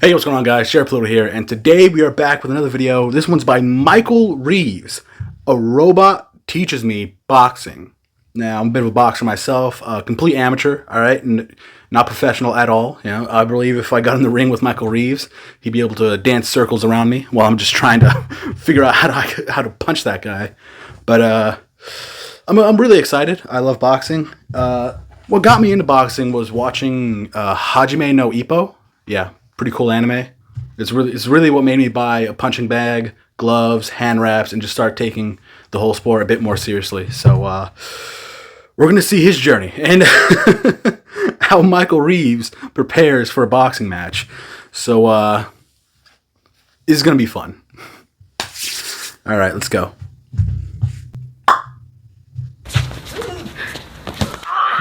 Hey, what's going on, guys? Sheriff Pluto here, and today we are back with another video. This one's by Michael Reeves. A robot teaches me boxing. Now, I'm a bit of a boxer myself, complete amateur, all right, and not professional at all. You know, I believe if I got in the ring with Michael Reeves, he'd be able to dance circles around me while I'm just trying to figure out how to punch that guy. But I'm really excited. I love boxing. What got me into boxing was watching Hajime no Ippo. Yeah. Pretty cool anime. It's really what made me buy a punching bag, gloves, hand wraps, and just start taking the whole sport a bit more seriously. So we're going to see his journey and how Michael Reeves prepares for a boxing match. So this is going to be fun. All right, let's go.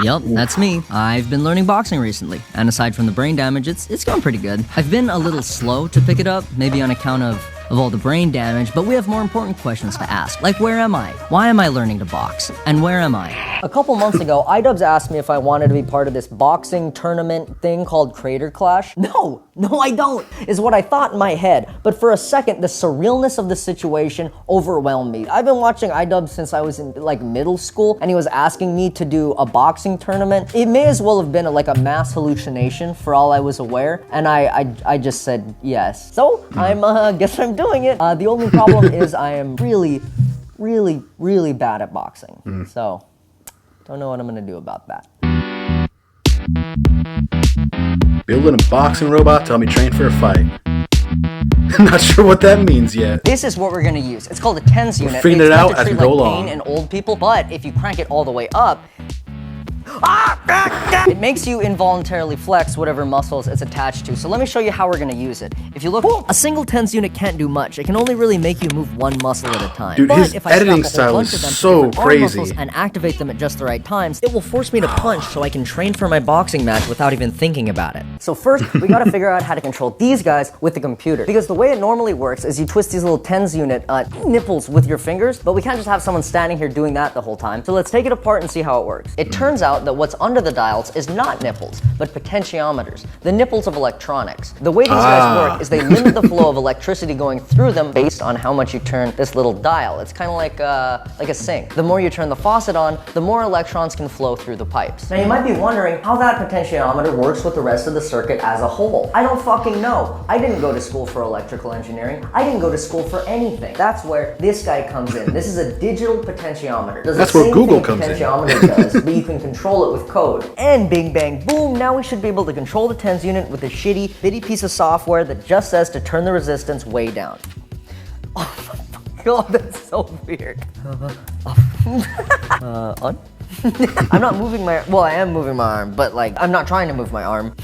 Yep, that's me. I've been learning boxing recently, and aside from the brain damage, it's going pretty good. I've been a little slow to pick it up, maybe on account of all the brain damage, but we have more important questions to ask, like where am I? Why am I learning to box? And where am I? A couple months ago, iDubbbz asked me if I wanted to be part of this boxing tournament thing called Crater Clash. No, I don't, is what I thought in my head. But for a second, the surrealness of the situation overwhelmed me. I've been watching iDubbbz since I was in like middle school, and he was asking me to do a boxing tournament. It may as well have been like a mass hallucination for all I was aware, and I just said yes. So guess I'm doing it. The only problem is I am really bad at boxing. So don't know what I'm gonna do about that. Building a boxing robot to help me train for a fight. Not sure what that means yet. This is what we're gonna use. It's called a TENS unit. Figuring it out as we go along. Pain in old people, but if you crank it all the way up, it makes you involuntarily flex whatever muscles it's attached to. So let me show you how we're gonna use it. If you look, a single TENS unit can't do much. It can only really make you move one muscle at a time. Dude, but his if I editing strap a whole style bunch is of them to so different arm crazy. muscles and activate them at just the right times, it will force me to punch so I can train for my boxing match without even thinking about it. So first, we gotta figure out how to control these guys with the computer. Because the way it normally works is you twist these little TENS unit nipples with your fingers, but we can't just have someone standing here doing that the whole time. So let's take it apart and see how it works. It turns out that what's under the dials is not nipples, but potentiometers, the nipples of electronics. The way these guys work is they limit the flow of electricity going through them based on how much you turn this little dial. It's kind of like a sink. The more you turn the faucet on, the more electrons can flow through the pipes. Now you might be wondering how that potentiometer works with the rest of the circuit as a whole. I don't fucking know. I didn't go to school for electrical engineering. I didn't go to school for anything. That's where this guy comes in. This is a digital potentiometer. That's where Google comes in. Potentiometer does, but you can control it with code. And bing bang boom, now we should be able to control the TENS unit with a shitty, bitty piece of software that just says to turn the resistance way down. Oh my god, that's so weird. On? I'm not moving my, well, I am moving my arm, but like, I'm not trying to move my arm.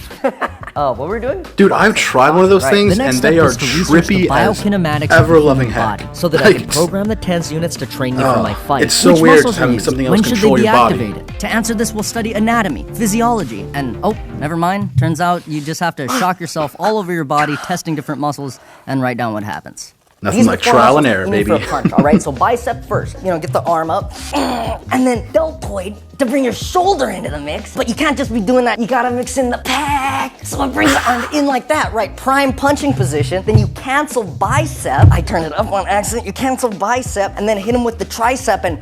What were we doing? Dude, I've tried one of those things, and they are trippy as ever-loving heck. So that I can program the TENS units to train me for my fight. It's so weird having something else control your body. To answer this, we'll study anatomy, physiology, and oh, never mind. Turns out you just have to shock yourself all over your body, testing different muscles, and write down what happens. Nothing like trial and error, baby. For a punch, all right? So bicep first. You know, get the arm up, and then deltoid to bring your shoulder into the mix. But you can't just be doing that. You gotta mix in the pec. So it brings the arm in like that, right? Prime punching position. Then you cancel bicep. I turn it up on accident. You cancel bicep, and then hit him with the tricep, and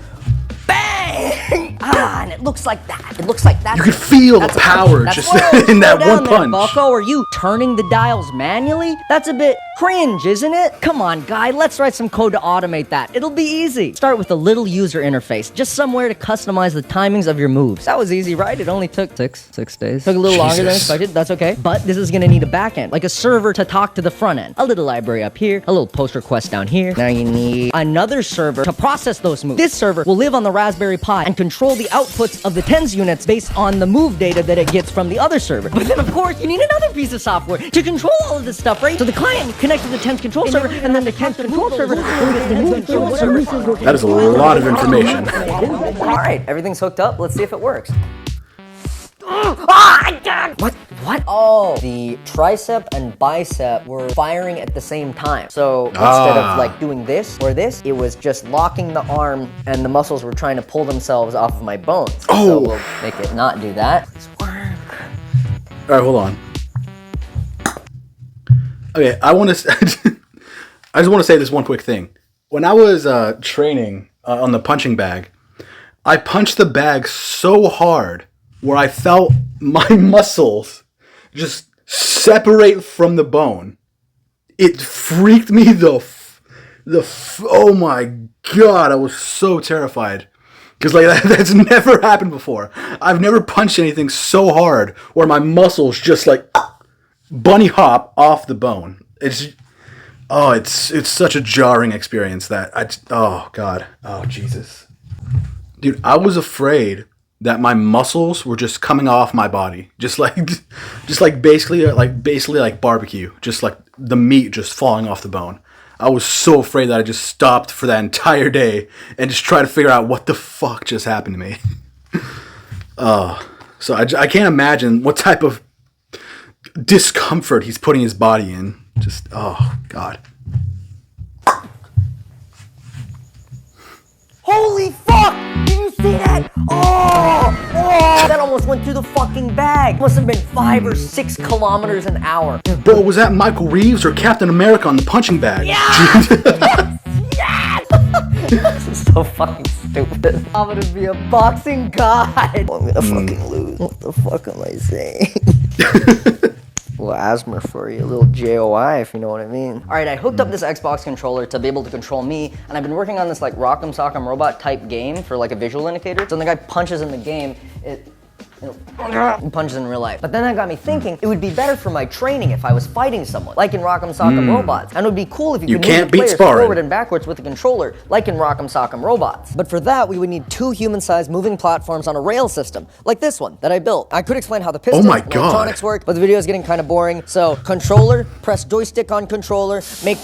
bang! And it looks like that. It looks like that. You can feel the power just in that one punch. Bucko, are you turning the dials manually? That's a bit cringe, isn't it? Come on, guy, let's write some code to automate that. It'll be easy. Start with a little user interface, just somewhere to customize the timings of your moves. That was easy, right? It only took six days. Took a little longer than expected, that's okay. But this is gonna need a backend, like a server to talk to the front end. A little library up here, a little post request down here. Now you need another server to process those moves. This server will live on the Raspberry Pi and control the outputs of the TENS units based on the move data that it gets from the other server. But then, of course, you need another piece of software to control all of this stuff, right? So the client connects to the TENS control server, and then the TENS control server gets the move control server. That is a lot of information. All right, everything's hooked up. Let's see if it works. What? Oh, the tricep and bicep were firing at the same time. So instead of like doing this or this, it was just locking the arm and the muscles were trying to pull themselves off of my bones. Oh. So we'll make it not do that. All right, hold on. Okay, I want to. I just want to say this one quick thing. When I was training on the punching bag, I punched the bag so hard where I felt my muscles just separate from the bone. It freaked me oh my god, I was so terrified. Because like that's never happened before. I've never punched anything so hard where my muscles just like bunny hop off the bone. It's such a jarring experience oh god, oh Jesus. Dude, I was afraid that my muscles were just coming off my body, just like basically like barbecue, just like the meat just falling off the bone. I was so afraid that I just stopped for that entire day and just tried to figure out what the fuck just happened to me. So I can't imagine what type of discomfort he's putting his body in. Just, oh god. Holy fuck! Did you see that? Oh! That almost went through the fucking bag. Must have been 5 or 6 kilometers an hour. Bro, was that Michael Reeves or Captain America on the punching bag? Yes! Yes! This is so fucking stupid. I'm gonna be a boxing god. I'm gonna fucking lose. What the fuck am I saying? A little asthma for you, a little JOI, if you know what I mean. All right, I hooked up this Xbox controller to be able to control me, and I've been working on this like Rock'em Sock'em Robot type game for like a visual indicator. So when the guy punches in the game, he punches in real life. But then that got me thinking, it would be better for my training if I was fighting someone, like in Rock'em Sock'em Robots. And it would be cool if you could move the players forward and backwards with the controller, like in Rock'em Sock'em Robots. But for that, we would need 2 human-sized moving platforms on a rail system, like this one that I built. I could explain how the pistons and electronics work, but the video is getting kind of boring. So, controller, press joystick on controller, make...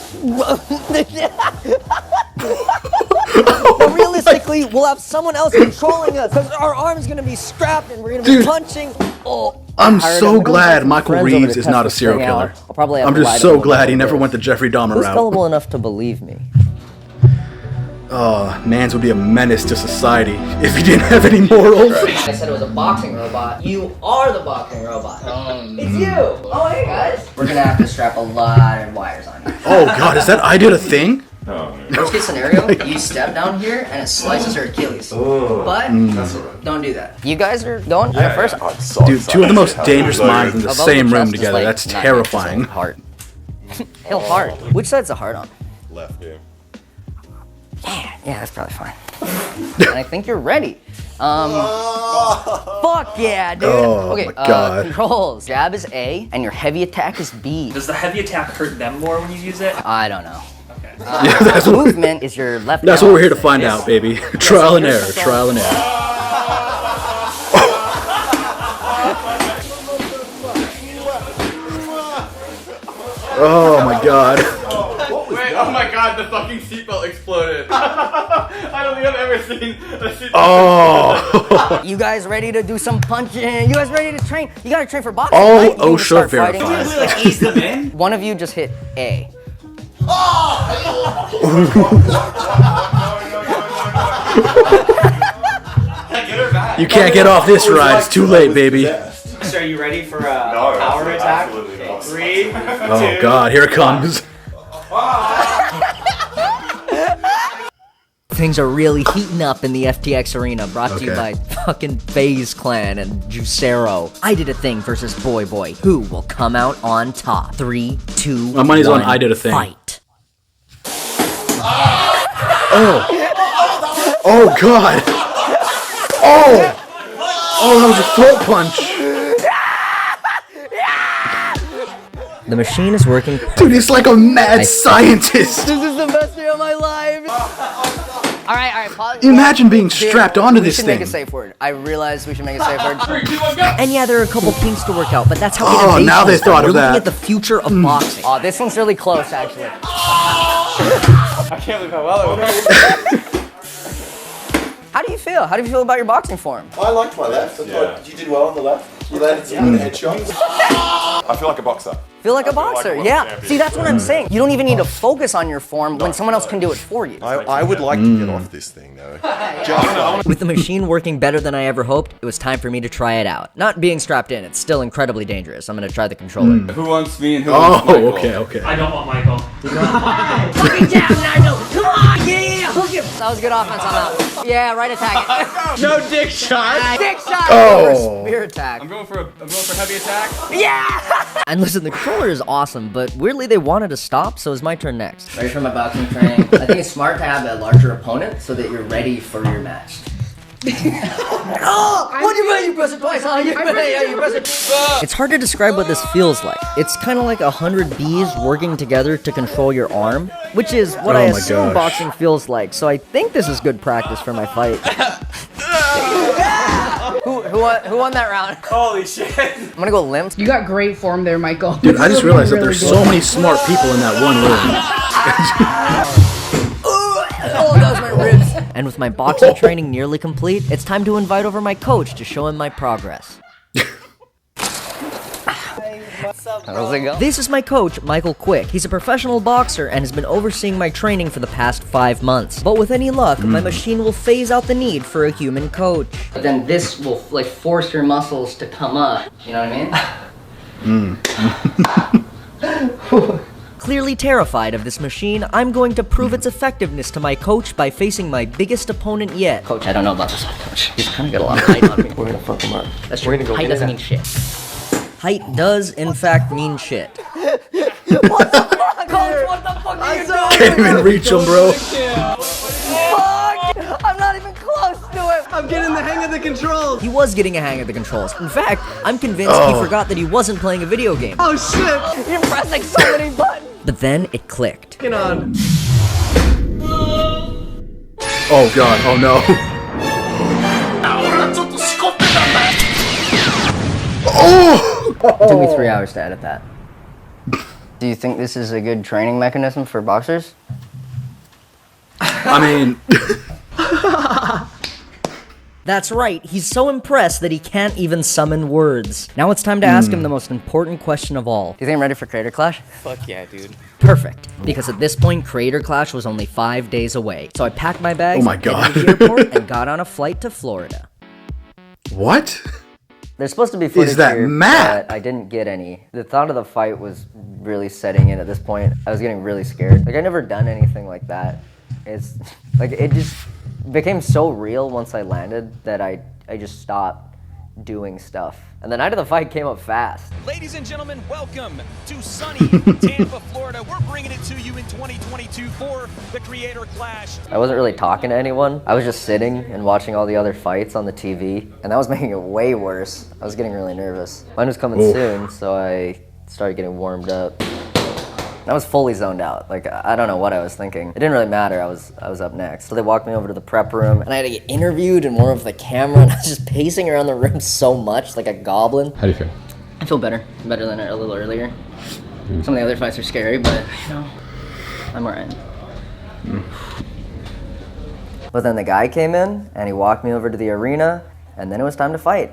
But realistically, we'll have someone else controlling us, because our arm's gonna be strapped and we're gonna be punching. Oh, I'm so glad Michael Reeves is not a serial killer. I'm just so glad he never went the Jeffrey Dahmer route. Who's gullible enough to believe me? Mans would be a menace to society if he didn't have any morals. I said it was a boxing robot. You are the boxing robot. It's you. Oh, hey guys. We're gonna have to strap a lot of wires on you. Oh god, is that I did a thing? Worst case scenario, you step down here and it slices your Achilles. But don't do that. You guys are going first? So dude, 2 of the most dangerous minds in the same room together. That's terrifying. Heart. Hill heart. Which side's the heart on? Left, dude. Yeah, that's probably fine. And I think you're ready. Fuck yeah, dude. Oh, okay, my God. Controls. Jab is A, and your heavy attack is B. Does the heavy attack hurt them more when you use it? I don't know. Okay. Yeah, that's what, Movement is your left. that's what we're here to find out, baby. Trial and error, trial and error. Oh my god. Wait, oh my god, the fucking seatbelt exploded. I don't think I've ever seen a seatbelt. Oh. You guys ready to do some punching? You guys ready to train? You gotta train for boxing, Oh, right? You OSHA start fighting. verified. Can we like ease them in? One of you just hit A. Get her back. You can't get off this ride, it's too late, baby. So are you ready for a power attack? Absolutely not. 3, 2. Oh god, here it comes. Things are really heating up in the FTX arena, brought to you by fucking FaZe Clan and Juicero. I did a thing versus Boy Boy. Who will come out on top? 3, 2, My money's 1, on I did a thing. Fight. Oh. Oh god. Oh. Oh, that was a throat punch. The machine is working. Dude, he's like a mad scientist. This is the best day of my life. All right, pause. Imagine being strapped onto this We should thing. make a safe word. I realize we should make a safe word. 3, 2, 1, go. And yeah, there are a couple kinks to work out, but that's how Oh, now they thought of We're looking that. at the future of boxing. Oh, this one's really close, actually. I can't believe how well it went. How do you feel? How do you feel about your boxing form? I liked my left. I thought you did well on the left. You landed some good headshots. I feel like a boxer. Feel like a boxer, yeah. See, that's what I'm saying. You don't even need to focus on your form when someone else can do it for you. I would like to get off this thing though. With the machine working better than I ever hoped, it was time for me to try it out. Not being strapped in, it's still incredibly dangerous. I'm gonna try the controller. Who wants me and who wants Michael? Okay. I don't want Michael. Hook it down, Nigel! Come on! Yeah! Hook it! That was good offense on that. Yeah, right attack. No dick shot. Dick shot! Oh. Spear attack. I'm going for heavy attack. Yeah! And listen, the controller is awesome, but weirdly they wanted to stop, so it's my turn next. Ready for my boxing training? I think it's smart to have a larger opponent so that you're ready for your match. Oh! What do you mean you press it twice? Oh, you press it. It's hard to describe what this feels like. It's kind of like 100 bees working together to control your arm, which is what I assume boxing feels like, so I think this is good practice for my fight. Who won that round? Holy shit. I'm gonna go limp. You got great form there, Michael. Dude, I just realized that there's so many smart people in that one room. Oh, that was my ribs. And with my boxing training nearly complete, it's time to invite over my coach to show him my progress. How's it go? This is my coach, Michael Quick. He's a professional boxer and has been overseeing my training for the past 5 months. But with any luck, my machine will phase out the need for a human coach. But then this will like force your muscles to come up. You know what I mean? Clearly terrified of this machine, I'm going to prove its effectiveness to my coach by facing my biggest opponent yet. Coach, I don't know about this one, coach. He's kind of got a lot of height on me. We're gonna fuck him up. That's true. Height doesn't mean shit. Height does, in fact, mean shit. What the fuck? Coach, what the fuck are you doing? Can't even reach him, bro. Fuck! I'm not even close to it! I'm getting the hang of the controls! He was getting a hang of the controls. In fact, I'm convinced he forgot that he wasn't playing a video game. Oh shit! You're pressing so many buttons! But then it clicked. Get on. Oh god, oh no. Oh! It took me 3 hours to edit that. Do you think this is a good training mechanism for boxers? I mean... That's right, he's so impressed that he can't even summon words. Now it's time to ask him the most important question of all. Do you think I'm ready for Creator Clash? Fuck yeah, dude. Perfect, because at this point, Creator Clash was only 5 days away. So I packed my bags, Oh my God. headed to the airport, and got on a flight to Florida. What? There's supposed to be footage that here, map? but I didn't get any. The thought of the fight was really setting in at this point. I was getting really scared. Like, I've never done anything like that. It's, like, it just became so real once I landed that I just stopped doing stuff. And the night of the fight came up fast. Ladies and gentlemen, welcome to sunny Tampa, Florida. We're bringing it to you in 2022 for the Creator Clash. I wasn't really talking to anyone. I was just sitting and watching all the other fights on the TV, and that was making it way worse. I was getting really nervous. Mine was coming soon, so I started getting warmed up. I was fully zoned out. Like, I don't know what I was thinking. It didn't really matter. I was up next. So they walked me over to the prep room, and I had to get interviewed and warm up the camera, and I was just pacing around the room so much, like a goblin. How do you feel? I feel better. Better than a little earlier. Some of the other fights are scary, but, you know, I'm alright. But then the guy came in, and he walked me over to the arena, and then it was time to fight.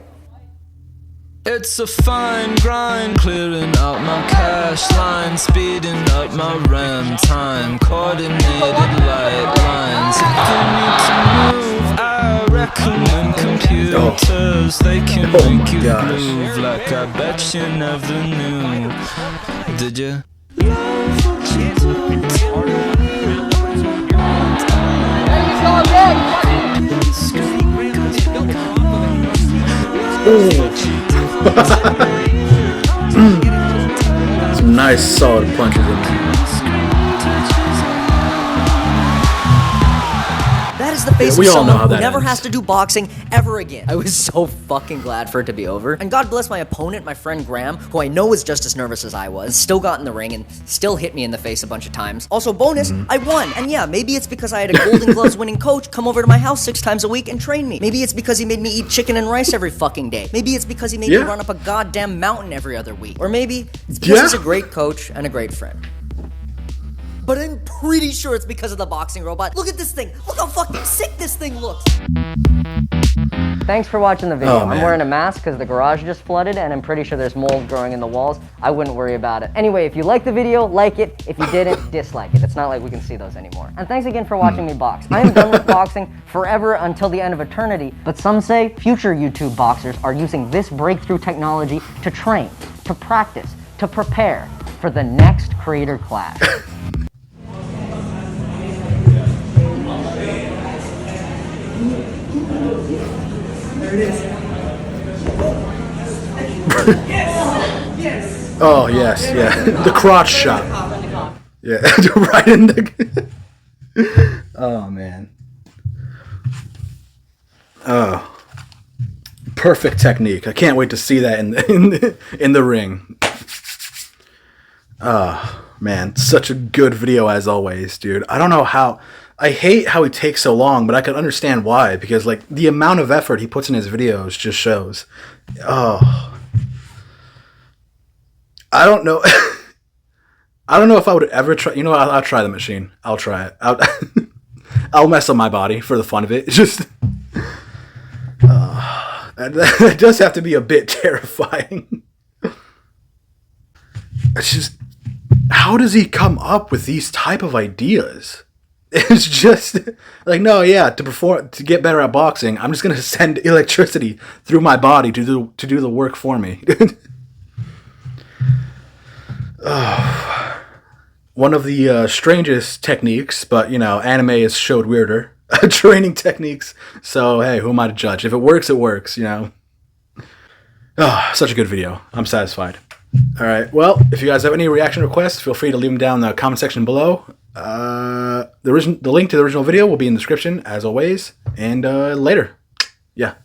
It's a fine grind, clearing out my cash line, speeding up my RAM time, coordinated light lines. If you need to move, I recommend computers. They can make you move like I bet you never knew. Did you? Love what you do to me. Some nice solid punches in there. That is the face we of all know someone how who that never ends. has to do boxing ever again. I was so fucking glad for it to be over. And God bless my opponent, my friend Graham, who I know was just as nervous as I was, still got in the ring and still hit me in the face a bunch of times. Also, bonus, I won. And yeah, maybe it's because I had a Golden Gloves winning coach come over to my house 6 times a week and train me. Maybe it's because he made me eat chicken and rice every fucking day. Maybe it's because he made me run up a goddamn mountain every other week. Or maybe it's because he's a great coach and a great friend. But I'm pretty sure it's because of the boxing robot. Look at this thing. Look how fucking sick this thing looks. Thanks for watching the video. Oh, man. I'm wearing a mask because the garage just flooded and I'm pretty sure there's mold growing in the walls. I wouldn't worry about it. Anyway, if you liked the video, like it. If you didn't, dislike it. It's not like we can see those anymore. And thanks again for watching me box. I am done with boxing forever until the end of eternity, but some say future YouTube boxers are using this breakthrough technology to train, to practice, to prepare for the next creator clash. Oh, yes, yeah. The crotch shot. Yeah, right in the... Oh, man. Oh. Perfect technique. I can't wait to see that in the ring. Oh, man. Such a good video as always, dude. I don't know how... I hate how he takes so long, but I can understand why. Because, like, the amount of effort he puts in his videos just shows. Oh... I don't know. I don't know if I would ever try. You know what? I'll try the machine. I'll try it. I'll mess up my body for the fun of it. It's just. That does have to be a bit terrifying. It's just. How does he come up with these type of ideas? It's just like, no, yeah, to get better at boxing, I'm just going to send electricity through my body to do the work for me. Oh, one of the strangest techniques, but, you know, anime has showed weirder training techniques. So, hey, who am I to judge? If it works, it works, you know. Oh, such a good video. I'm satisfied. All right. Well, if you guys have any reaction requests, feel free to leave them down in the comment section below. The link to the original video will be in the description, as always. And later. Yeah.